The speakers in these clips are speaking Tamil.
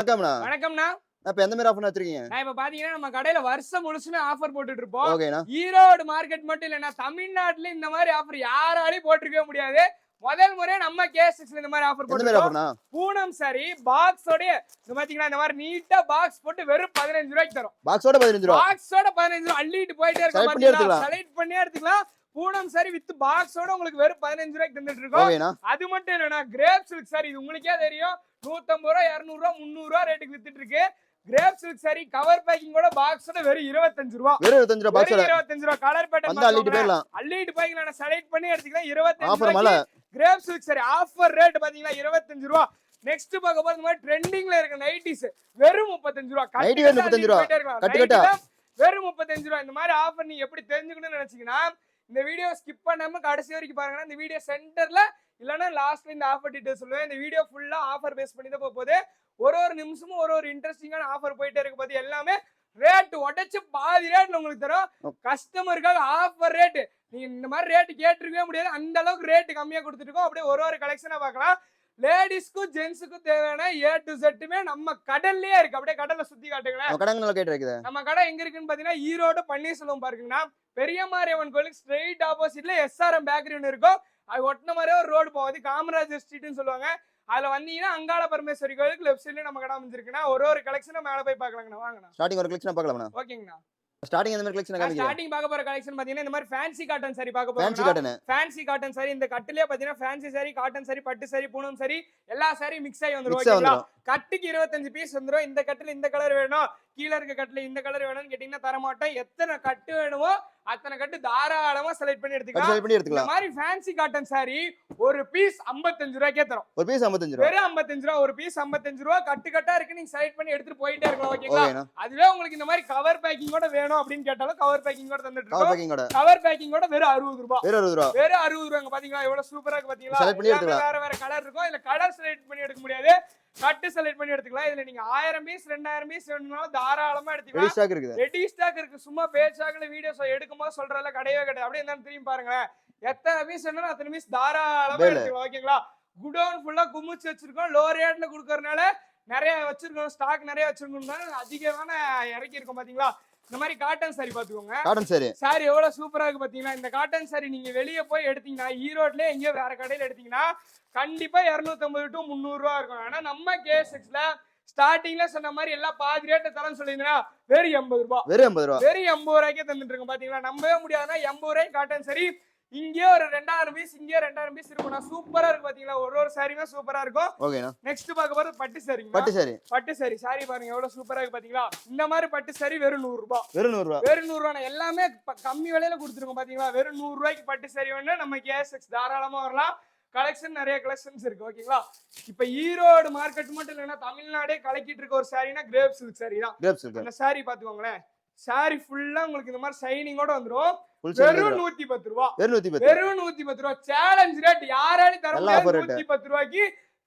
வணக்கம்ண்ணா. வணக்கம்ண்ணா. இப்ப எந்த மாதிரி ஆஃபர் வச்சிருக்கீங்க? நான் இப்ப பாத்தீங்கன்னா நம்ம கடையில வருஷம் முழுசுமே ஆஃபர் போட்டுட்டு இருப்போம். ஓகேண்ணா. ஈரோடு மார்க்கெட் மட்டும் இல்லண்ணா, தமிழ்நாட்டுல இந்த மாதிரி ஆஃபர் யாராலையும் போட்டிருக்கவே முடியாது. முதல் முறையா நம்ம கேஎஸ்எக்ஸ்ல இந்த மாதிரி ஆஃபர் போட்டுருக்கோம். பூனம் சாரி பாக்ஸோட இந்த பாத்தீங்கன்னா இந்த மாதிரி நீட்டா பாக்ஸ் போட்டு வெறும் 15 ரூபாய்க்கு தரும். பாக்ஸோட 15 ரூபாய். பாக்ஸோட 15 ரூபாய் அள்ளிட்டு போயிட்டே இருக்க பாத்தீங்களா? செலக்ட் பண்ணி எடுத்துக்கலாம். பூனம் சாரி வித் பாக்ஸோட உங்களுக்கு வெறும் 15 ரூபாய்க்கு தந்துட்டு இருக்கோம். அது மட்டும் இல்லண்ணா, கிரேப் சில்க் சாரி இது உங்களுக்கே தெரியும். 150 ரூபாய் 200 ரூபாய் 300 ரூபாய் ரேட்டுக்கு வித்துட்டு இருக்கு. கிரேப் சில்க் சாரி கவர் பேக்கிங்கோட பாக்ஸோட வெறும் 25 ரூபாய். வெறும் 25 ரூபாய் பாக்ஸோட. 25 ரூபாய் கலர் பேட்டர்ன் வந்து அள்ளிட்டு போயிடலாம். அள்ளிட்டு போய்க்கலாம். செலக்ட் பண்ணி எடுத்துக்கலாம். 25 ஆஃபர் மேல grape silk sorry offer rate பாத்தீங்கன்னா 25 ரூபாய். நெக்ஸ்ட் பார்க்க போறது மாதிரி ட்ரெண்டிங்ல இருக்க நைட்டிஸ் வெறும் 35 ரூபாய். நைட்டி வெறும் 35 ரூபாய். கட்டு கட்டா வெறும் 35 ரூபாய். இந்த மாதிரி ஆஃபர் நீங்க எப்படி தெரிஞ்சுக்கணும்னு நினைச்சீங்கன்னா இந்த வீடியோ ஸ்கிப் பண்ணாம கடைசி வரைக்கும் பாருங்க. இந்த வீடியோ சென்டர்ல இல்லனா லாஸ்ட்ல இந்த ஆஃபர் டீடைல்ஸ் சொல்லுவேன். இந்த வீடியோ ஃபுல்லா ஆஃபர் பேஸ் பண்ணி தான் போகுது. ஒரு நிமிஷமும் ஒரு இன்ட்ரெஸ்டிங்கான ஆஃபர் போயிட்டே இருக்கு. பாத்து எல்லாமே ரேட் உடைச்சு பாதி ரேட்ல உங்களுக்கு தரும். கஸ்டமருக்காக ஆஃபர் ரேட். நீங்க இந்த மாதிரி ரேட் கேட்டிருக்கவே முடியாது. அந்த அளவுக்கு ரேட் கம்மியா கொடுத்துட்டு இருக்கோம். அப்படியே ஒரு கலெக்ஷனா பார்க்கலாம். லேடிஸ்க்கும் ஜென்ஸுக்கும் தேவையான A to Z நம்ம கடல்லே இருக்கு. அப்படியே கடல்ல சுத்தி காட்டுங்களேன். நம்ம கடை எங்க இருக்குன்னு பாத்தீங்கன்னா ஈரோடு பன்னீர்செல்வம் பார்க்குங்கண்ணா. பெரியமாரியம்மன் கோயிலுக்கு ஸ்ட்ரெயிட் ஆப்போசிட்ல SRM பேக்கரி ஒன்று இருக்கும். அது ஒட்டின மாதிரியே ஒரு ரோடு போகுது. காமராஜர் ஸ்ட்ரீட்னு சொல்லுவாங்க. அதுல வந்தீங்கன்னா அங்காள பரமேஸ்வரி கோயிலுக்கு லெஃப்ட் சைட்ல நம்ம கடை அமைஞ்சிருக்குன்னா ஒரு கலெக்ஷன் மேல போய் பார்க்கலாங்கண்ணா. வாங்கண்ணா. ஸ்டார்டிங் ஒரு கலெக்ஷன் பார்க்கலாம்ண்ணா. ஓகேங்கண்ணா. ஸ்டார்டிங் இந்த மாதிரி கலெக்ஷன் காமிங்க. ஸ்டார்டிங் பார்க்க போற கலெக்ஷன் பாத்தீங்கன்னா இந்த மாதிரி ஃபேன்சி காட்டன் சாரி பார்க்க போறோம். ஃபேன்சி காட்டன் சாரி இந்த கட்டிலே பாத்தீங்கன்னா ஃபேன்சி சாரி, காட்டன் சாரி, பட்டு சாரி, பூனம் சாரி எல்லா சாரி மிக்ஸ் ஆகி வந்துரும். ஓகேங்களா? கட்டுக்கு 25 பீஸ் வந்துரும். இந்த கட்டுல இந்த கலர் வேணும், கீழ இருக்க கட்டுல இந்த கலர் வேணும்னு கேட்டீங்கன்னா தர மாட்டோம். எத்தனை கட்டு வேணுமோ அத்தனை கட்டு தாராளமா செலக்ட் பண்ணி எடுத்துக்கலாம். இந்த மாதிரி ஃபேன்சி காட்டன் சாரி ஒரு பீஸ் 55 ரூபாய்க்கே தரும். ஒரு பீஸ் 55 ரூபாய். வெறும் 55 ரூபாய். ஒரு பீஸ் 55 ரூபாய். கட்டு கட்டா இருக்கு. நீங்க செலக்ட் பண்ணி எடுத்துட்டு போயிட்டே இருக்கலாம். ஓகேங்களா? அதுவே உங்களுக்கு இந்த மாதிரி கவர் பேக்கிங்கோட வேணும் அப்படின்னு கேட்டாலும் கவர் பேக்கிங்கோட தந்துட்டு இருக்கோம். கவர் பேக்கிங்கோட வெறும் 60 ரூபாய். வெறும் 60 ரூபாய். பாத்தீங்களா எவ்வளவு சூப்பரா இருக்கு பாத்தீங்களா? வேற கலர் இருக்கும். இல்ல கலர் செலக்ட் பண்ணி எடுக்க முடியாது. கட்டு செலக்ட் பண்ணி எடுத்துக்கலாம். இதுல நீங்க 1000 பீஸ் 2000 பீஸ் வேணும்னாலும் தாராளமா எடுத்துக்கலாம். ரெடி ஸ்டாக் இருக்கு. சும்மா பேச்சாக்கல வீடியோஸ் எடுக்கும்போது சொல்றதுல கிடையவே கிடையாது. அப்படியே என்னன்னு திரும்பி பாருங்களேன். எத்தனை பீஸ் வேணும்னா அத்தனை பீஸ் தாராளமா எடுத்துக்கலாம். ஓகேங்களா? குடோன் ஃபுல்லா குமிச்சு வச்சிருக்கோம். லோ ரேட்ல கொடுக்கறதுனால நிறைய வச்சிருக்கோம். ஸ்டாக் நிறைய வச்சிருக்கோம். அதிகமான இறக்கி இருக்கும். பாத்தீங்களா? இந்த மாதிரி காட்டன் சாரி பாத்துக்கோங்க. காட்டன் சாரி எவ்வளவு சூப்பரா இருக்கு பாத்தீங்களா? இந்த காட்டன் சாரி நீங்க வெளியே போய் எடுத்தீங்கன்னா ஈரோட்ல எங்கேயோ வேற கடையில எடுத்தீங்கன்னா கண்டிப்பா 250 to 300 ரூபாய் இருக்கும். ஆனா நம்ம கேஎஸ்எக்ஸ்ல ஸ்டார்டிங்ல சொன்ன மாதிரி எல்லாம் பாதி ரேட்டு தரேன்னு சொல்லியிருந்தா வெறும் 80 ரூபாய். வெறும் 80 ரூபாய்க்கே தந்துட்டு இருக்கோம். பாத்தீங்களா? நம்பவே முடியாதுன்னா 80 ரூபாய் காட்டன் சாரி. இங்கே ஒரு 2000 பீஸ், இங்கே 2000 பீஸ் இருக்கும். சூப்பரா இருக்கு பாத்தீங்களா? ஒரு சாரியுமே சூப்பரா இருக்கும். ஓகேண்ணா. நெக்ஸ்ட் பார்க்க போறது பட்டு சாரி. பட்டு சாரி பாருங்க எவ்வளவு சூப்பரா இருக்கு பாத்தீங்களா? இந்த மாதிரி பட்டு சாரி வெறும் 100 ரூபாய். வெறும் 100 ரூபாய். எல்லாமே கம்மி விலையில கொடுத்துருக்கோம். பாத்தீங்களா? வெறும் 100 ரூபாய்க்கு பட்டு சாரி வேணும்னா நம்ம கேஎஸ்எக்ஸ் தாராளமா வரலாம். கலெக்ஷன் நிறைய கலெக்ஷன்ஸ் இருக்கு. ஓகேங்களா? இப்ப ஈரோடு மார்க்கெட் மட்டும் இல்லைன்னா தமிழ்நாடே கலக்கிட்டு இருக்க ஒரு சாரினா கிரேப் சில்க் சாரி தான். அந்த சாரி பாத்துக்கோங்களேன். சாரி ஃபுல்லா உங்களுக்கு இந்த மாதிரி ஷைனிங்கோட வந்துரும். வெறும் 110 ரூபாய். வெறும் 110 ரூபாய். Challenge rate. யாராலையும் தர முடியாது. 110 ரூபாய்க்கு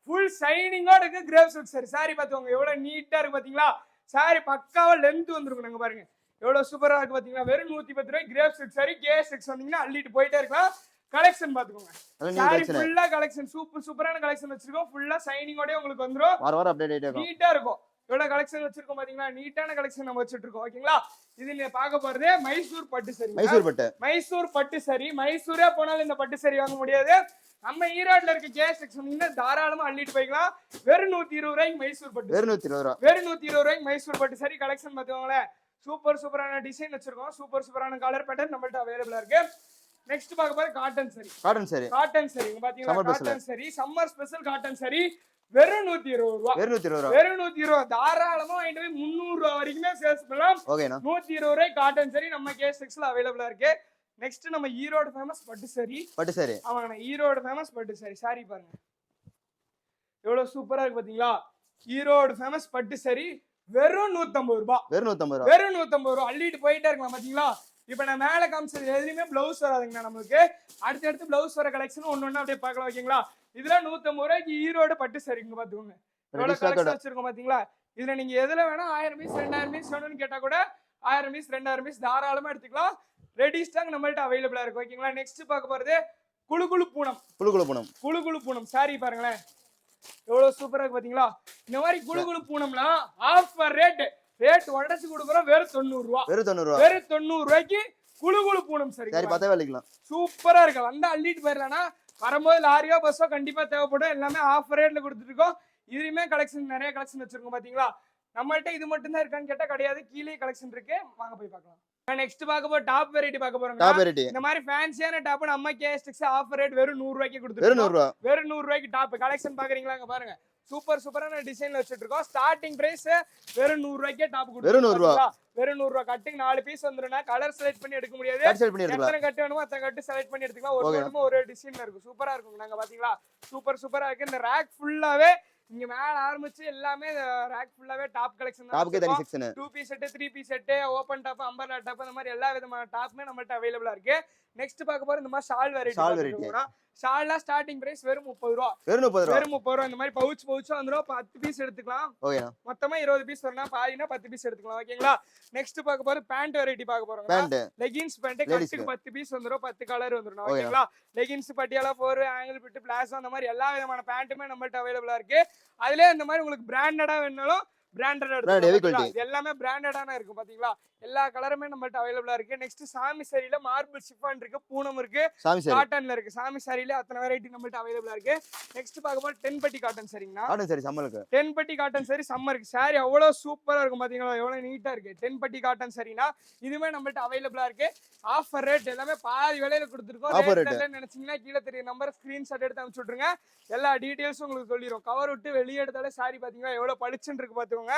ஃபுல் ஷைனிங்கோட இருக்கு கிரேப் சில்க் சாரி. சாரி பாத்துக்கோங்க எவ்வளவு நீட்டா இருக்கு பாத்தீங்களா? சாரி பக்காவா லென்த் வந்துருக்கும். நாங்க பாருங்க எவ்வளவு சூப்பரா இருக்கு பாத்தீங்களா? வெறும் 110 ரூபாய் கிரேப் சில்க் சாரி. கேஎஸ்எக்ஸ் வந்தீங்கன்னா அள்ளிட்டு போயிட்டே இருக்கலாம். கலெக்ஷன் பாத்துக்கோங்க. சாரி ஃபுல்லா கலெக்ஷன் சூப்பரான கலெக்ஷன் வச்சிருக்கோம். ஃபுல்லா ஷைனிங்கோட உங்களுக்கு வந்துரும். வர அப்டேட் ஆகும். நீட்டா இருக்கும். எவ்வளவு கலெக்ஷன் வச்சிருக்கோம் பாத்தீங்களா? நீட்டான கலெக்ஷன் நம்ம வச்சிட்டு இருக்கோம். ஓகேங்களா? இதுல பார்க்க போறது மைசூர் பட்டு சாரி. மைசூர் பட்டு சாரி. மைசூரே போனாலும் இந்த பட்டு சாரி வாங்க முடியாது. நம்ம ஈரோட்ல இருக்க கேஎஸ்எக்ஸ் வந்தீங்கன்னா தாராளமா அள்ளிட்டு போய்க்கலாம். வெறும் 120 ரூபாய்க்கு மைசூர் பட்டு. வெறும் 120 ரூபாய்க்கு மைசூர் பட்டு சாரி. கலெக்ஷன் பாத்துக்கோங்களேன். சூப்பரான டிசைன் வச்சிருக்கோம். சூப்பரான கலர் பேட்டர்ன் நம்மள்ட்ட அவைலபிளா இருக்கு. நெக்ஸ்ட் பார்க்க போறது காட்டன் சாரி. காட்டன் சாரி பாத்தீங்களா? Cotton sorry summer special cotton sorry வெறும் 120 ரூபாய். வெறும் 120 தாராளமா வாங்கிட்டு போய் 300 ரூபாய் வரைக்குமே சேல்ஸ் பண்ணலாம். 120 ரூபாய் காட்டன் சாரி நம்ம கேஎஸ்எக்ஸ்ல அவைலபிளா இருக்கு. நெக்ஸ்ட் நம்ம ஈரோடு ஃபேமஸ் பட்டு சாரி. ஆமாங்க ஈரோடு ஃபேமஸ் பட்டு சாரி. சாரி பாருங்க எவ்வளவு சூப்பரா இருக்கு பாத்தீங்களா? ஈரோடு ஃபேமஸ் பட்டு சாரி வெறும் 150 ரூபாய். வெறும் 150 ரூபாய். அள்ளிட்டு போயிட்டே இருக்கலாம். பாத்தீங்களா? இப்ப நான் மேல காமிச்சது எதுலயுமே பிளவுஸ் வராதுங்கண்ணா. நம்மளுக்கு அடுத்து பிளவுஸ் வர கலெக்ஷன் ஒண்ணு அப்படியே பார்க்கலாம். ஓகேங்களா? இதுல 150 ரூபாய்க்கு ஈரோடு பட்டு சாரிங்க பாத்துக்கோங்க. எவ்வளவு கலெக்ஷன் வச்சிருக்கோம் பாத்தீங்களா? இதுல நீங்க எதுல வேணா 1000 பீஸ் 2000 பீஸ் வேணும்னு கேட்டா கூட 1000 பீஸ் 2000 பீஸ் தாராளமா எடுத்துக்கலாம். ரெடி ஸ்டாக் நம்மள்ட்ட அவைலபிளா இருக்கு. ஓகேங்களா? நெக்ஸ்ட் பார்க்க போறது குளுகுளு பூனம். சாரி பாருங்களேன் எவ்வளவு சூப்பரா இருக்கு பாத்தீங்களா? இந்த மாதிரி குளு பூனம்லாம் ஆஃபர் ரேட் உடச்சு கொடுக்குறோம் வெறும் 90 ரூபா. வெறும் 90 ரூபா. வெறும் 90 ரூபாய்க்கு குளு பூனம் சரி. சரி பத்தவே வலிக்கலாம். சூப்பரா இருக்கு. வந்தா அள்ளிட்டு போயிடலாம்னா வரும்போது லாரியோ பஸ்ஸோ கண்டிப்பா தேவைப்படும். எல்லாமே ஆஃபர் ரேட்ல கொடுத்துட்டு இருக்கோம். இதுலயுமே கலெக்ஷன் நிறைய கலெக்ஷன் வச்சிருக்கோம் பாத்தீங்களா? நம்மள்ட்ட இது மட்டும் தான் இருக்கான்னு கேட்டா கிடையாது. கீழே கலெக்ஷன் இருக்கு. வாங்க போய் பார்க்கலாம். நெக்ஸ்ட் பார்க்க போற டாப் வெரைட்டி பார்க்க போறோம். டாப் வெரைட்டி இந்த மாதிரி ஃபேன்சியான டாப் நம்ம கேஸ்டிக்ஸ் ஆஃபர் ரேட் வெறும் 100 ரூபாய்க்கு கொடுத்துருக்கோம். வெறும் 100 ரூபா. வெறும் 100 ரூபாய்க்கு டாப் கலெக்ஷன் பாக்குறீங்களா? அங்க பாருங்க. சூப்பரான டிசைன்ல வச்சிட்டு இருக்கோம். ஸ்டார்டிங் பிரைஸ் வெறும் 100 ரூபாய்க்கே டாப் கொடுத்துருக்கோம். வெறும் 100 ரூபா. வெறும் 100 ரூபா. கட்டுக்கு 4 பீஸ் வந்துருனா கலர் செலக்ட் பண்ணி எடுக்க முடியாது. எத்தனை கட்டு வேணுமோ அத்தனை கட்டு செலக்ட் பண்ணி எடுத்துக்கலாம். ஒரு கட்டுமே ஒரு டிசைன்ல இருக்கும். சூப்பரா இருக்கும். நாங்க பாத்தீங்களா? சூப்பரா இருக்கு. இந்த ரேக் ஃபுல்லாவே இங்க மேல ஆரம்பிச்சு எல்லாமே ரேக் ஃபுல்லாவே டாப் கலெக்ஷன் தான். டாப்க்கே தனி section. 2 piece set, 3 piece set, open top, umbrella top அந்த மாதிரி எல்லா விதமான டாப்மே நம்மள்ட்ட அவைலபிளா இருக்கு. நெக்ஸ்ட் பார்க்க போற இந்த மாதிரி ஷால் வெரைட்டி. ஷால்ல ஸ்டார்டிங் பிரைஸ் வெறும் 30 ரூபா. வெறும் 30 ரூபா. வெறும் 30 ரூபா. இந்த மாதிரி பவுச்சா வந்துரும். 10 பீஸ் எடுத்துக்கலாம். ஓகேனா? மொத்தமா 20 பீஸ் வரனா பாதினா 10 பீஸ் எடுத்துக்கலாம். ஓகேங்களா? நெக்ஸ்ட் பார்க்க போற பேண்ட் வெரைட்டி பார்க்க போறோம். பேண்ட் லெகின்ஸ் பேண்ட் கட்டுக்கு 10 பீஸ் வந்துரும். 10 கலர் வந்துரும். ஓகேங்களா? Leggings Patiala 4 angle bit palazzo அந்த மாதிரி எல்லா விதமான பேண்ட்டுமே நம்மள்ட்ட அவைலபிளா இருக்கு. அதுலயே இந்த மாதிரி உங்களுக்கு பிராண்டடா வேணாலும் பிராண்டட் எல்லாமே பிராண்டடான இருக்கு பாத்தீங்களா? எல்லா கலருமே நம்மள்ட்ட அவைலபிளா இருக்கு. நெக்ஸ்ட் சாமி சாரியில மார்பிள் ஷிஃபான் இருக்கு, பூனம் இருக்கு, காட்டன்ல இருக்கு. சாமி சாரியில அத்தனை வெரைட்டி நம்மள்ட்ட அவைலபிளா இருக்கு. நெக்ஸ்ட் பார்க்கும்போது 10 பட்டி காட்டன் சரிங்களா? காட்டன் சாரி சம்மருக்கு. 10 பட்டி காட்டன் சாரி சம்மருக்கு. சாரி அவ்வளவு சூப்பரா இருக்கும் பாத்தீங்களா? எவ்வளவு நீட்டா இருக்கு. 10 பட்டி காட்டன் சரினா இதுமே நம்மள்ட்ட அவைலபிளா இருக்கு. ஆஃபர் ரேட் எல்லாமே பாதி விலையில கொடுத்துருக்கோம். ரேட் நினைச்சீங்கன்னா கீழே தெரிய நம்பர் ஸ்கிரீன்ஷாட் எடுத்து அனுப்பிச்சு விட்டுருங்க. எல்லா டீடைல்ஸும் உங்களுக்கு சொல்லிடும். கவர் விட்டு வெளியே எடுத்தாலே சாரி பாத்தீங்கன்னா எவ்வளவு பளிச்சுன்னு இருக்கு பாத்துக்கோங்க.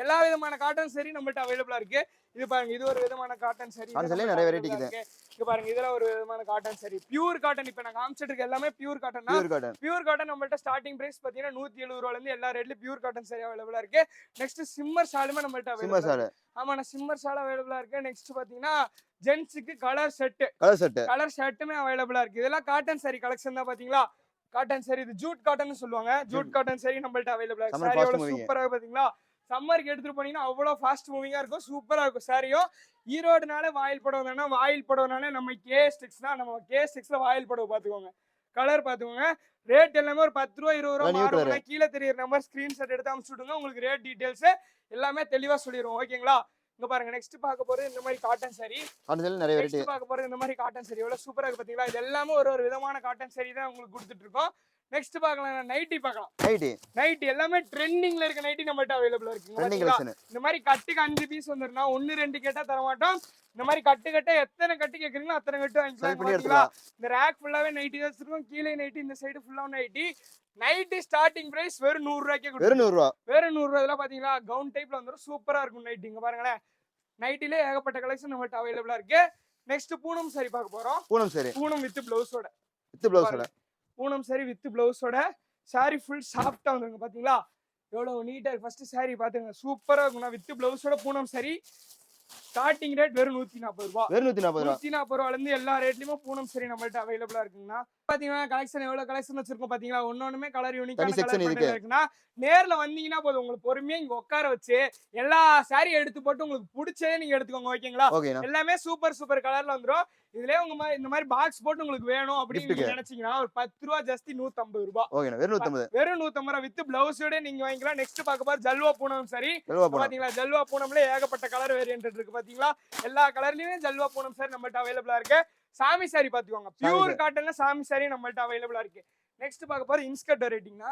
எல்லா விதமான காட்டன் சாரி நம்மள்ட்ட அவைலபிளா இருக்கு. இது பாருங்க, இது ஒரு விதமான காட்டன் சாரி. நிறைய வெரைட்டி இருக்கு. இங்க பாருங்க, இதுல ஒரு விதமான காட்டன் சாரி. Pure cotton. இப்ப நான் காமிச்சிட்டு இருக்க எல்லாமே பியூர் காட்டன் தான். பியூர் காட்டன் நம்மள்ட்ட ஸ்டார்டிங் பிரைஸ் பாத்தீங்கன்னா 170 ரூபாயில இருந்து எல்லா ரேட்லயும் பியூர் காட்டன் சாரி அவைலபிளா இருக்கு. நெக்ஸ்ட் சிம்மர் ஷாலுமே நம்மள்ட்ட அவைலபிளா இருக்கு. ஆமா, நான் சிம்மர் ஷால் அவைலபிளா இருக்கு. நெக்ஸ்ட் பாத்தீங்கன்னா ஜென்ஸுக்கு கலர் ஷர்ட்டுமே அவைலபிளா இருக்கு. இதெல்லாம் காட்டன் சாரி கலெக்ஷன் தான் பாத்தீங்களா? Cotton sorry. இது ஜூட் காட்டன் சொல்லுவாங்க. ஜூட் காட்டன் சாரி நம்மள்ட்ட அவைலபிளா இருக்கு. சாரி எவ்வளவு சூப்பரா பாத்தீங்களா? சம்மருக்கு எடுத்துட்டு போனீங்கன்னா அவ்வளோ ஃபாஸ்ட் மூவிங்கா இருக்கும். சூப்பரா இருக்கும் சாரியும். ஈரோடுனால வாயில் புடவைனாலே நம்ம கேஸ்டிக்ஸ் தான். நம்ம கேஸ்டிக்ஸ்ல வாயில் புடவை பாத்துக்கோங்க. கலர் பாத்துக்கோங்க. ரேட் எல்லாமே ஒரு 10 ரூபா 20 ரூபா மாறும். கீழே தெரியுற நம்பர் ஸ்கிரீன்ஷாட் எடுத்து அனுப்பிச்சு விடுங்க. உங்களுக்கு ரேட் டீடைல்ஸ் எல்லாமே தெளிவா சொல்லிடுவோம். ஓகேங்களா? இங்க பாருங்க, நெக்ஸ்ட் பார்க்க போறது இந்த மாதிரி காட்டன் சாரி. நிறைய வெரைட்டி பார்க்க போறது இந்த மாதிரி காட்டன் சாரி. எவ்வளவு சூப்பரா இருக்கு பாத்தீங்களா? இது எல்லாமே ஒரு விதமான காட்டன் சாரி தான் உங்களுக்கு கொடுத்துட்டு இருக்கோம். நெக்ஸ்ட் பார்க்கலாம், நைட்டி பார்க்கலாம். நைட்டி எல்லாமே ட்ரெண்டிங்ல இருக்க நைட்டி நம்மள்ட்ட அவைலபிளா இருக்கு. இந்த மாதிரி கட்டுக்கு 5 பீஸ் வந்துருனா 1 2 கேட்டா தர மாட்டோம். இந்த மாதிரி கட்டு எத்தனை கட்டு கேக்குறீங்களோ அத்தனை கட்டு வாங்கிக்கலாம். இந்த ரேக் ஃபுல்லாவே நைட்டி தான் வச்சிருக்கோம். கீழே நைட்டி, இந்த சைடு ஃபுல்லா நைட்டி. நைட்டி ஸ்டார்டிங் பிரைஸ் வெறும் 100 ரூபாய்க்கே கொடுக்கும். வெறும் 100 ரூபாய். இதெல்லாம் பாத்தீங்களா கவுன் டைப்ல வந்துரும். சூப்பரா இருக்கும் நைட்டி. இங்க பாருங்களேன், நைட்டிலே ஏகப்பட்ட கலெக்ஷன் நம்மள்ட்ட அவைலபிளா இருக்கு. நெக்ஸ்ட் பூனம் சாரி பார்க்க போறோம். பூனம் வித் பிளவுஸோட. பூனம் சாரி வித் பிளவுஸோட. சாரி ஃபுல் சாஃப்டா வந்துருங்க பாத்தீங்களா? எவ்வளவு நீட்டா இருக்கு. ஃபர்ஸ்ட் சாரி பாத்துங்க, சூப்பரா இருக்கும். வித் பிளவுஸோட பூனம் சாரி. ஸ்டார்டிங் ரேட் வெறும் 140 ரூபா. 140 ரூபாயில இருந்து எல்லா ரேட்லயுமே பூனம் சாரி நம்மள்ட்ட அவைலபிளா இருக்குங்கண்ணா. பாத்தீங்கன்னா கலெக்ஷன் எவ்வளவு கலெக்ஷன் வச்சிருக்கோம் பாத்தீங்களா? ஒன்னொண்ணுமே கலர் யூனிக்கான கலர் இருக்குன்னா நேர்ல வந்தீங்கன்னா போதும். உங்களுக்கு பொறுமையா இங்க உட்கார வச்சு எல்லா சாரி எடுத்து போட்டு உங்களுக்கு பிடிச்சதே நீங்க எடுத்துக்கோங்க. ஓகேங்களா? எல்லாமே சூப்பர் கலர்ல வந்துரும். இதுலயே உங்க இந்த மாதிரி பாக்ஸ் போட்டு உங்களுக்கு வேணும் அப்படின்னு நினைச்சீங்கன்னா ஒரு 10 ரூபா ஜாஸ்தி 150 ரூபாய். வெறும் 150 ரூபாய் வித் பிளவுஸோட நீங்க வாங்கிக்கலாம். நெக்ஸ்ட் பார்க்க போற ஜல்வா பூனம் சாரி. பாத்தீங்களா? ஜல்வா பூனம்ல ஏகப்பட்ட கலர் வேரியன்ட் இருக்கு பாத்தீங்களா? எல்லா கலர்லயுமே ஜல்வா பூனம் சாரி நம்மள்ட்ட அவைலபிளா இருக்கு. சாமி சாரி பாத்துக்கோங்க. பியூர் காட்டன்ல சாமி சாரி நம்மள்ட்ட அவைலபிளா இருக்கு. நெக்ஸ்ட் பார்க்க போற இன்ஸ்கர்ட் வெரைட்டிங்கனா.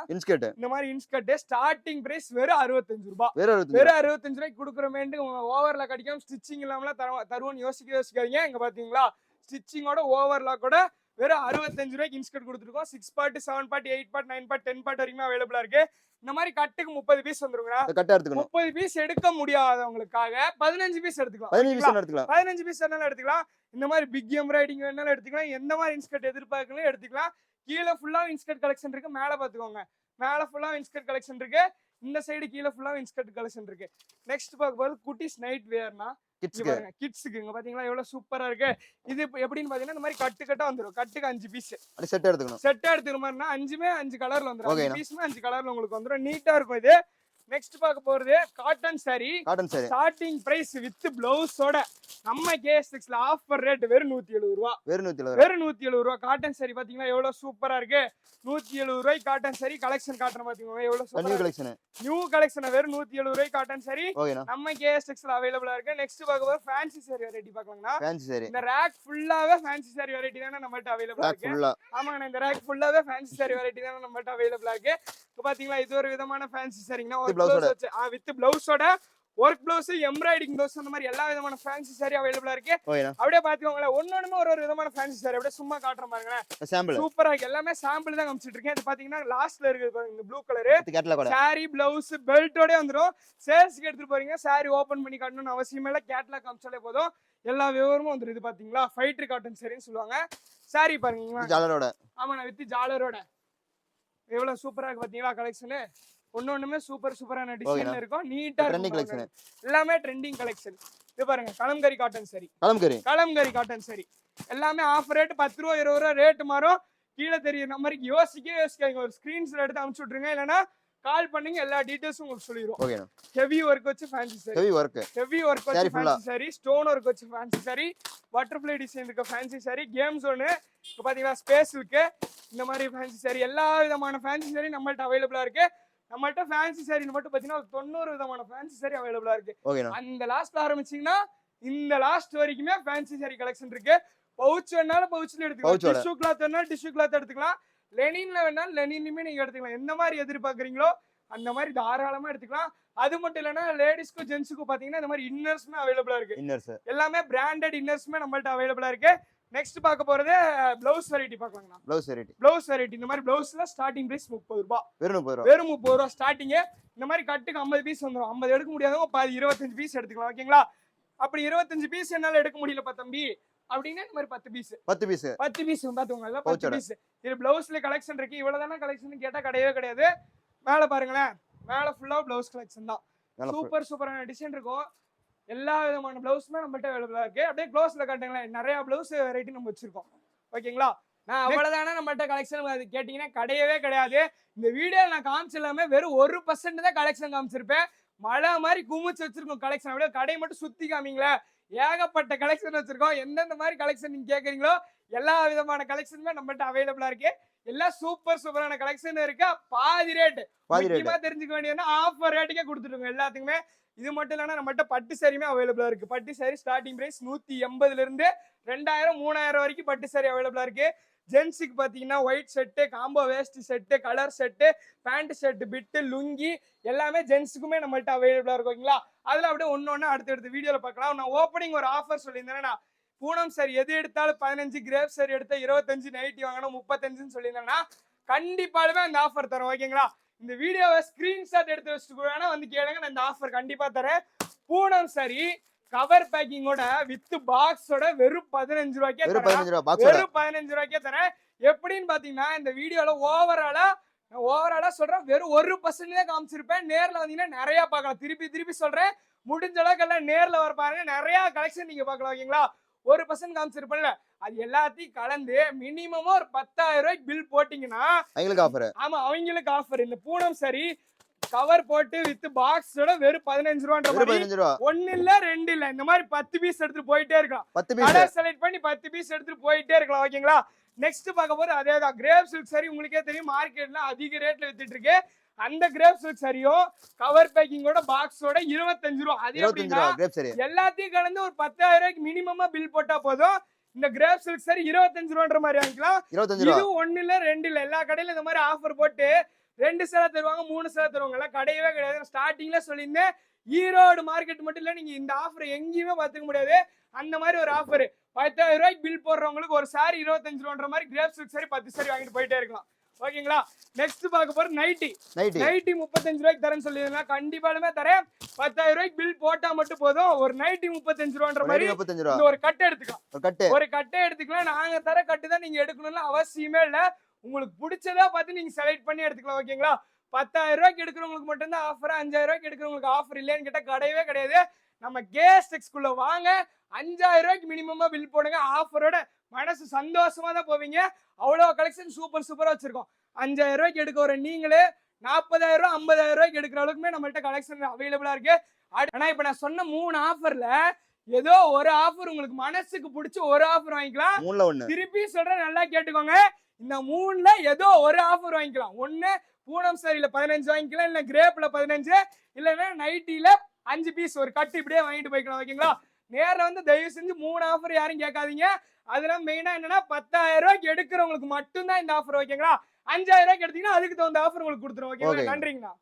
இந்த மாதிரி இன்ஸ்கர்ட் ஸ்டார்டிங் பிரைஸ் வெறும் 65 ரூபாய். வெறும் 65 ரூபாய்க்கு குடுக்குறமேண்டு ஓவர்ல கடிக்கும். ஸ்டிச்சிங் இல்லாமல தருவோம்னு யோசிக்காதீங்க. இங்க பாத்தீங்களா? ஸ்டிச்சிங்கோட ஓவர்லாக்கோட வெறும் 65 ரூபாய்க்கு இன்ஸ்கர்ட் கொடுத்துருக்கோம். 6 part, 7 part, 8 part, 9 part, 10 part வரைக்கும் அவைலபிளா இருக்கு. இந்த மாதிரி கட்டுக்கு 30 பீஸ் வந்துருங்க. 30 பீஸ் எடுக்க முடியாதவங்களுக்காக 15 பீஸ் எடுத்துக்கலாம். 15 பீஸ் வேணாலும் எடுத்துக்கலாம். இந்த மாதிரி பிக் எம்ப்ராய்டிங் வேணாலும் எடுத்துக்கலாம். எந்த மாதிரி இன்ஸ்கர்ட் எதிர்பார்க்கணும் எடுத்துக்கலாம். கீழே ஃபுல்லா இன்ஸ்கர்ட் கலெக்ஷன் இருக்கு. மேல பாத்துக்கோங்க, மேல ஃபுல்லா இன்ஸ்கர்ட் கலெக்ஷன் இருக்கு. இந்த சைடு கீழே ஃபுல்லா இன்ஸ்கர்ட் கலெக்ஷன் இருக்கு. நெக்ஸ்ட் பார்க்க போறது குட்டிஸ் நைட் வேர்னா. கிட்ஸ்க்கு இங்க பாத்தீங்களா எவ்வளவு சூப்பரா இருக்கு. இது எப்படின்னு பாத்தீங்கன்னா இந்த மாதிரி கட்டா வந்துரும். கட்டுக்கு 5 பீஸ் செட் எடுத்துக்கணும். செட் எடுத்துக்கிற மாதிரினா 5மே 5 கலர்ல வந்துரும். 5 பீஸ்மே 5 கலர்ல உங்களுக்கு வந்துரும். நீட்டா இருக்கும். இது நெக்ஸ்ட் பார்க்க போறது cotton saree. Starting price with பிளவுஸோட நம்ம கேஎஸ்எக்ஸ்ல ஆஃபர் ரேட் வெறும் 170 ரூபா. வெறும் 170 ரூபா. காட்டன் saree பாத்தீங்கன்னா எவ்வளவு சூப்பரா இருக்கு. 170 ரூபாய் காட்டன் saree கலெக்ஷன் காட்டுற பாத்தீங்கன்னா எவ்வளவு சூப்பரா. நியூ கலெக்ஷன் வெறும் 170 ரூபாய் காட்டன் saree நம்ம கேஎஸ்எக்ஸ்ல அவைலபிளா இருக்கு. நெக்ஸ்ட் பார்க்க போற ஃபேன்சி saree வெரைட்டி பார்க்கலாம்னா இந்த ரேக் ஃபுல்லாவே ஃபேன்சி saree வெரைட்டி தான நம்மட்ட அவைலபிளா இருக்கு. ஆமாங்க, இந்த ரேக் ஃபுல்லாவே ஃபேன்சி saree வெரைட்டி தான நம்மட்ட அவைலபிளா இருக்கு. இப்போ பாத்தீங்களா இது ஒரு விதமான ஃபேன்சி சாரிங்கனா ஒரு ப்ளவுஸ் வச்சு வித் ப்ளவுஸோட ஒர்க் ப்ளவுஸ் எம்ப்ராய்டிங் ப்ளவுஸ் அந்த மாதிரி எல்லா விதமான ஃபேன்சி சாரி அவைலபிளா இருக்கு. அப்படியே பாத்துக்கோங்களேன், ஒன்னொண்ணுமே ஒரு விதமான ஃபேன்சி சாரி அப்படியே சும்மா காட்டுற பாருங்க. சூப்பரா இருக்கு. எல்லாமே சாம்பிள் தான் காமிச்சிட்டு இருக்கேன். இது பாத்தீங்கன்னா லாஸ்ட்ல இருக்கு பாருங்க இந்த ப்ளூ கலர் சாரி பிளவுஸ் பெல்ட்டோட வந்துரும். சேல்ஸ்க்கு எடுத்துட்டு போறீங்க, சாரி ஓபன் பண்ணி காட்டணும்னு அவசியமே இல்ல, கேட்லாக் காமிச்சாலே போதும், எல்லா விவரமும் வந்துரும். இது பாத்தீங்களா ஃபைட்டர் காட்டன் சாரின்னு சொல்லுவாங்க. சாரி பாருங்க ஜாலரோட. ஆமாண்ணா வித் ஜாலரோட எவ்வளவு சூப்பரா இருக்கு பாத்தீங்களா கலெக்ஷன். ஒன்னொண்ணுமே சூப்பரான டிசைன்ல இருக்கும். நீட்டா இருக்கு. எல்லாமே ட்ரெண்டிங் கலெக்ஷன். இது பாருங்க kalamkari cotton sorry. Kalamkari cotton sorry எல்லாமே ஆஃபர் ரேட் 10 ரூபா 20 ரூபா ரேட் மாறும். கீழே தெரியுற நம்பருக்கு யோசிக்காதீங்க, ஒரு ஸ்கிரீன்ஷாட் எடுத்து அனுப்பிச்சு விட்டுருங்க, இல்லனா கால் பண்ணீங்க எல்லா டீடைல்ஸும் உங்களுக்கு சொல்லிடுவோம். ஹெவி ஒர்க் வச்சு ஃபேன்சி சாரி. ஹெவி ஒர்க் வச்சு ஃபேன்சி சாரி, ஸ்டோன் ஒர்க் வச்சு ஃபேன்சி சாரி, பட்டர்ஃப்ளை டிசைன் இருக்க ஃபேன்சி சாரி, கேம் ஜோன் இப்போ பாத்தீங்கன்னா ஸ்பேஸ் இருக்கு. இந்த மாதிரி ஃபேன்சி சாரி எல்லா விதமான ஃபேன்சி சாரி நம்மள்ட்ட அவைலபிளா இருக்கு. நம்மள்ட்ட ஃபேன்சி சாரி மட்டும் பாத்தீங்கன்னா 90 விதமான ஃபேன்சி சாரி அவைலபிளா இருக்கு. அந்த லாஸ்ட்ல ஆரம்பிச்சீங்கன்னா இந்த லாஸ்ட் வரைக்குமே ஃபேன்சி சாரி கலெக்ஷன் இருக்கு. பவுச் வேணாலும் பவுச்ல எடுத்துக்கலாம், டிஷ்யூ கிளாத் வேணாலும் டிஷ்யூ கிளாத் எடுத்துக்கலாம், லெனின்ல வேணாலும் லெனின்லயுமே நீங்க எடுத்துக்கலாம். எந்த மாதிரி எதிர்பார்க்குறீங்களோ அந்த மாதிரி தாராளமா எடுத்துக்கலாம். அது மட்டும் இல்லைன்னா லேடிஸ்க்கும் ஜென்ஸுக்கும் பாத்தீங்கன்னா இந்த மாதிரி இன்னர்ஸ்மே அவைலபிளா இருக்கு. எல்லாமே பிராண்டட் இன்னர்ஸ்மே நம்மள்ட்ட அவைலபிளா இருக்கு. நெக்ஸ்ட் பார்க்க போறது ப்ளவுஸ் வெரைட்டி பார்க்கலாம்னா. ப்ளவுஸ் வெரைட்டி இந்த மாதிரி ப்ளவுஸ்ல ஸ்டார்டிங் பிரைஸ் 30 ரூபாய். வெறும் 30 ரூபாய் ஸ்டார்டிங். இந்த மாதிரி கட்டுக்கு 50 பீஸ் வந்துரும். 50 எடுக்க முடியாதவங்க பாதி 25 பீஸ் எடுத்துக்கலாம். ஓகேங்களா? அப்படி 25 பீஸ் என்னால எடுக்க முடியலப்பா தம்பி அப்படின்னா இந்த மாதிரி 10 பீஸ் பாத்துக்கோங்க. எல்லாம் 10 பீஸ். இது ப்ளவுஸ்ல கலெக்ஷன் இருக்கு. இவ்வளவுதான கலெக்ஷன் கேட்டா கிடையவே கிடையாது. மேல பாருங்களேன், மேல ஃபுல்லா ப்ளவுஸ் கலெக்ஷன் தான். சூப்பரான டிசைன் இருக்கும். எல்லா விதமான பிளவுஸுமே நம்மகிட்ட அவைலபிளா இருக்கு. அப்படியே க்ளோஸ்ல காட்டுங்களேன், நிறைய பிளவுஸ் வெரைட்டி நம்ம வச்சிருக்கோம். ஓகேங்களா? நான் அவ்வளவுதானே நம்மகிட்ட கலெக்ஷன் அது கேட்டீங்கன்னா கிடையவே கிடையாது. இந்த வீடியோ நான் காமிச்சில்லாம வெறும் 1% தான் கலெக்ஷன் காமிச்சிருப்பேன். மழை மாதிரி குமிச்சு வச்சிருக்கோம் கலெக்ஷன். அப்படியே கடை மட்டும் சுத்தி காமிங்களே, ஏகப்பட்ட கலெக்ஷன் வச்சிருக்கோம். எந்தெந்த மாதிரி கலெக்ஷன் நீங்க கேக்குறீங்களோ எல்லா விதமான கலெக்ஷனுமே நம்மகிட்ட அவைலபிளா இருக்கு. எல்லாம் சூப்பரான கலெக்ஷன் இருக்கு. பாதி ரேட் முக்கியமா தெரிஞ்சுக்க வேண்டியதுன்னா ஆஃபர் ரேட்டுக்கே கொடுத்துருங்க எல்லாத்துக்குமே. இது மட்டும் இல்லைன்னா நம்மகிட்ட பட்டு சாரியுமே அவைலபிளா இருக்கு. பட்டு சாரி ஸ்டார்டிங் பிரைஸ் 180 இருந்து 2000 3000 வரைக்கும் பட்டு சாரி அவைலபிளா இருக்கு. ஜென்ஸுக்கு பாத்தீங்கன்னா white set, combo vest set, colour set, pant set, bit, lungi எல்லாமே ஜென்ஸுக்குமே நம்மள்ட்ட அவைலபிளா இருக்கும். ஓகேங்களா? அதுல அப்படியே ஒன்னொன்னு அடுத்த வீடியோல பார்க்கலாம். நான் ஓப்பனிங் ஒரு ஆஃபர் சொல்லியிருந்தேன்னா, பூனம் சாரி எது எடுத்தாலும் 15, கிரேப் சாரி எடுத்தா 25, நைட்டி வாங்கணும் 35 சொல்லியிருந்தேன்னா கண்டிப்பாலுமே அந்த ஆஃபர் தரோம். ஓகேங்களா? இந்த வீடியோவை ஸ்கிரீன்ஷாட் எடுத்து வச்சுட்டு வேணா வந்து கேளுங்க, நான் இந்த ஆஃபர் கண்டிப்பா தரேன். பூனம் சாரி கவர் பேக்கிங்கோட வித் பாக்ஸோட வெறும் 15 ரூபாய்க்கே வெறும் 15 ரூபாய்க்கே தரேன். எப்படின்னு பாத்தீங்கன்னா இந்த வீடியோல ஓவராலா சொல்றேன், வெறும் 1% தான் காமிச்சிருப்பேன். நேர்ல வந்தீங்கன்னா நிறைய பார்க்கலாம். திருப்பி சொல்றேன், முடிஞ்ச அளவுக்கு எல்லாம் நேர்ல வர பாருங்க, நிறைய கலெக்ஷன் நீங்க பார்க்கலாம். ஓகேங்களா? 1% காமிச்சிருப்பேன்ல, அது எல்லாத்தையும் கலந்து மினிமம் ஒரு 10,000 ரூபாய்க்கு பில் போட்டீங்கன்னா அவங்களுக்கு ஆஃபர். ஆமா, அவங்களுக்கு ஆஃபர். இந்த பூனம் சாரி கவர் போட்டு வித் பாக்ஸோட வெறும் 15 ரூபான்ற மாதிரி ஒன்னு இல்ல 2 இல்ல, இந்த மாதிரி 10 பீஸ் எடுத்துட்டு போயிட்டே இருக்கலாம். கலர் செலக்ட் பண்ணி 10 பீஸ் எடுத்துட்டு போயிட்டே இருக்கலாம். ஓகேங்களா? நெக்ஸ்ட் பார்க்க போது அதேதான் கிரேப் சில்க் சாரி. உங்களுக்கே தெரியும் மார்க்கெட்ல அதிக ரேட்ல வித்துட்டு இருக்கு. அந்த கிரேப் சில்க் சாரியும் கவர் பேக்கிங்கோட பாக்ஸோட 25 ரூபா. அது எப்படின்னா எல்லாத்தையும் கலந்து ஒரு 10,000 ரூபாய்க்கு மினிமமா பில் போட்டா போதும். இந்த கிரேப் சில்க் சாரி 25 ரூபான்ற மாதிரி வாங்கிக்கலாம். இது ஒன்னு இல்ல 2 இல்ல, எல்லா கடையில இந்த மாதிரி ஆஃபர் போட்டு 2 சேலை தருவாங்க, 3 சேலை தருவாங்க. எல்லாம் கிடையவே கிடையாது. ஸ்டார்டிங்ல சொல்லியிருந்தேன், ஈரோடு மார்க்கெட் மட்டும் இல்ல, நீங்க இந்த ஆஃபர் எங்கேயுமே பாத்துக்க முடியாது. அந்த மாதிரி ஒரு ஆஃபர் 10,000 ரூபாய்க்கு பில் போடுறவங்களுக்கு ஒரு சாரி 25 ரூபான்ற மாதிரி கிரேப் சில்க் சாரி 10 சாரி வாங்கிட்டு போயிட்டே இருக்கலாம். ஓகேங்களா? நெக்ஸ்ட் பார்க்க போற நைட்டி 35 ரூபாய்க்கு தரேன்னு சொல்லிருந்தா கண்டிப்பாலுமே தரேன். 10,000 ரூபாய்க்கு பில் போட்டா மட்டும் போதும். ஒரு நைட்டி 35 ரூபான்ற மாதிரி ஒரு கட்டை எடுத்துக்கலாம். ஒரு கட்டை எடுத்துக்கலாம். நாங்க தர கட்டு தான் நீங்க எடுக்கணும்னு அவசியமே இல்ல. உங்களுக்கு பிடிச்சதா பார்த்து நீங்க செலக்ட் பண்ணி எடுத்துக்கலாம். ஓகேங்களா? 10,000 ரூபாய்க்கு எடுக்கிறவங்களுக்கு மட்டும் தான் ஆஃபர். 5,000 ரூபாய்க்கு எடுக்கிறவங்களுக்கு ஆஃபர் இல்லைன்னு கேட்டா கிடையவே கிடையாது. நம்ம கேஎஸ்எக்ஸ்குள்ள வாங்க, 5,000 ரூபாய்க்கு மினிமமா பில் போடுங்க. ஆஃபரோட மனசு சந்தோஷமா தான் போவீங்க. அவ்வளவு கலெக்ஷன் சூப்பரா வச்சிருக்கோம். 5,000 ரூபாய்க்கு எடுக்க வர நீங்களே 40,000 ரூபாய் 50,000 ரூபாய்க்கு எடுக்கிற அளவுக்குமே நம்மள்ட்ட கலெக்ஷன் அவைலபிளா இருக்கு. ஆனா இப்ப நான் சொன்ன 3 ஆஃபர்ல ஏதோ ஒரு ஆஃபர் உங்களுக்கு மனசுக்கு பிடிச்ச ஒரு ஆஃபர் வாங்கிக்கலாம். திருப்பி சொல்றேன், நல்லா கேட்டுக்கோங்க. இந்த 3ல ஏதோ ஒரு ஆஃபர் வாங்கிக்கலாம். ஒண்ணு பூனம் சாரியில 15 வாங்கிக்கலாம், இல்ல கிரேப்ல 15, இல்லன்னா நைட்டில 5 பீஸ் ஒரு கட்டு இப்படியே வாங்கிட்டு போய்க்கலாம். ஓகேங்களா? நேர்ல வந்து தயவு செஞ்சு 3 ஆஃபர் யாரும் கேட்காதீங்க. அதெல்லாம் மெயினா என்னன்னா 10,000 ரூபாய்க்கு எடுக்கிறவங்களுக்கு மட்டும்தான் இந்த ஆஃபர். ஓகேங்களா? 5,000 ரூபாய்க்கு எடுத்தீங்கன்னா அதுக்கு தகுந்த ஆஃபர் உங்களுக்கு கொடுத்துரும். ஓகேங்களா? நன்றிங்கண்ணா.